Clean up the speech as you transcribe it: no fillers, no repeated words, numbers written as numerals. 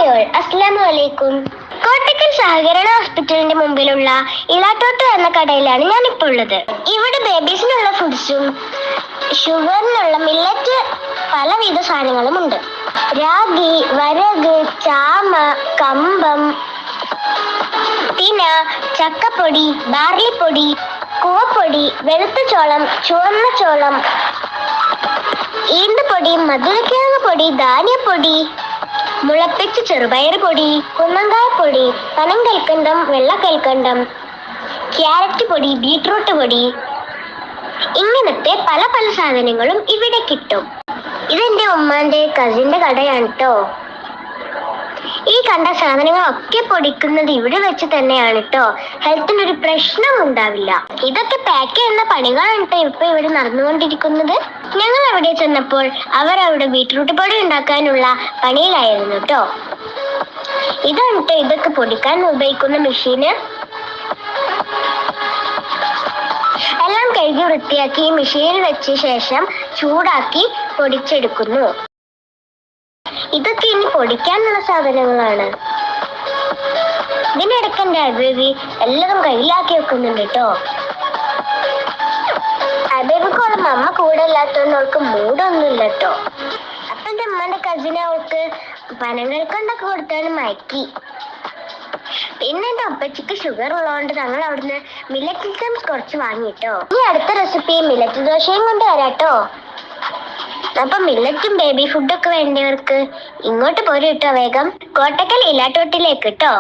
അസ്സലാമു അലൈക്കും. കോട്ടക്കൽ സഹകരണ ഹോസ്പിറ്റലിന്റെ മുമ്പിലുള്ള ഇലാട്ടോട്ട് എന്ന കടയിലാണ് ഞാനിപ്പോൾ ഉള്ളത്. ഇവിടെ ബേബീസിനുള്ള ഫുഡ്സും ഷുഗറിനുള്ള മില്ലറ്റ് പലവിധ സാധനങ്ങളും ഉണ്ട്. രാഗി, വരക്, ചാമ, കമ്പം, തിന, ചക്കപ്പൊടി, ബാർലിപ്പൊടി, കൂവപ്പൊടി, വെളുത്ത ചോളം, ചുവന്ന ചോളം, ഈന്തപ്പൊടി, മധുരക്കിഴങ്ങ് പൊടി, ധാന്യപ്പൊടി, മുളപ്പിച്ച ചെറുപയർ പൊടി, കുന്നങ്കായ പൊടി, പനം കൽക്കണ്ടം, വെള്ളക്കൽക്കണ്ടം, ക്യാരറ്റ് പൊടി, ബീട്രൂട്ട് പൊടി, ഇങ്ങനത്തെ പല പല സാധനങ്ങളും ഇവിടെ കിട്ടും. ഇതെന്റെ ഉമ്മാന്റെ കസിന്റെ കടയാണ് കേട്ടോ. ഈ കണ്ട സാധനങ്ങളൊക്കെ പൊടിക്കുന്നത് ഇവിടെ വെച്ച് തന്നെയാണ് കേട്ടോ. ഹെൽത്തിനൊരു പ്രശ്നം ഉണ്ടാവില്ല. ഇതൊക്കെ പാക്ക് ചെയ്യുന്ന പണികളാണ് കേട്ടോ ഇപ്പൊ ഇവിടെ നടന്നുകൊണ്ടിരിക്കുന്നത്. ഞങ്ങൾ അവിടെ ചെന്നപ്പോൾ അവരവിടെ ബീട്രൂട്ട് പൊടി ഉണ്ടാക്കാനുള്ള പണിയിലായിരുന്നു കേട്ടോ. ഇതാണ് കേട്ടോ ഇതൊക്കെ പൊടിക്കാൻ ഉപയോഗിക്കുന്ന മെഷീന്. എല്ലാം കഴുകി വൃത്തിയാക്കി മെഷീനിൽ വെച്ച ശേഷം ചൂടാക്കി പൊടിച്ചെടുക്കുന്നു. ഇതൊക്കെ ഇനി പൊടിക്കാനുള്ള സാധനങ്ങളാണ്. ഇതിനിടയ്ക്ക് എന്റെ അബേബി എല്ലാതും കയ്യിലാക്കി വെക്കുന്നുണ്ട് കേട്ടോ. അബേബിക്കോളം അമ്മ കൂടെ ഇല്ലാത്തതുകൊണ്ട് അവൾക്ക് മൂടൊന്നുമില്ല കേട്ടോ. അപ്പൊ എന്റെ അമ്മന്റെ കസിന് അവൾക്ക് പനങ്ങൾക്കൊണ്ടൊക്കെ കൊടുത്താണ് മയക്കി. പിന്നെ എന്റെ അപ്പച്ചിക്ക് ഷുഗർ ഉള്ളതുകൊണ്ട് ഞങ്ങൾ അവിടുന്ന് മില്ലറ്റ് ഐറ്റംസ് കുറച്ച് വാങ്ങിട്ടോ. ഈ അടുത്ത റെസിപ്പി മില്ലറ്റ് ദോശയും കൊണ്ട് വരാട്ടോ. അപ്പൊ മില്ലറ്റും ബേബി ഫുഡൊക്കെ വേണ്ടവർക്ക് ഇങ്ങോട്ട് പോരും കേട്ടോ. വേഗം കോട്ടക്കൽ ഇലാട്ടോട്ടിലേക്ക് കേട്ടോ.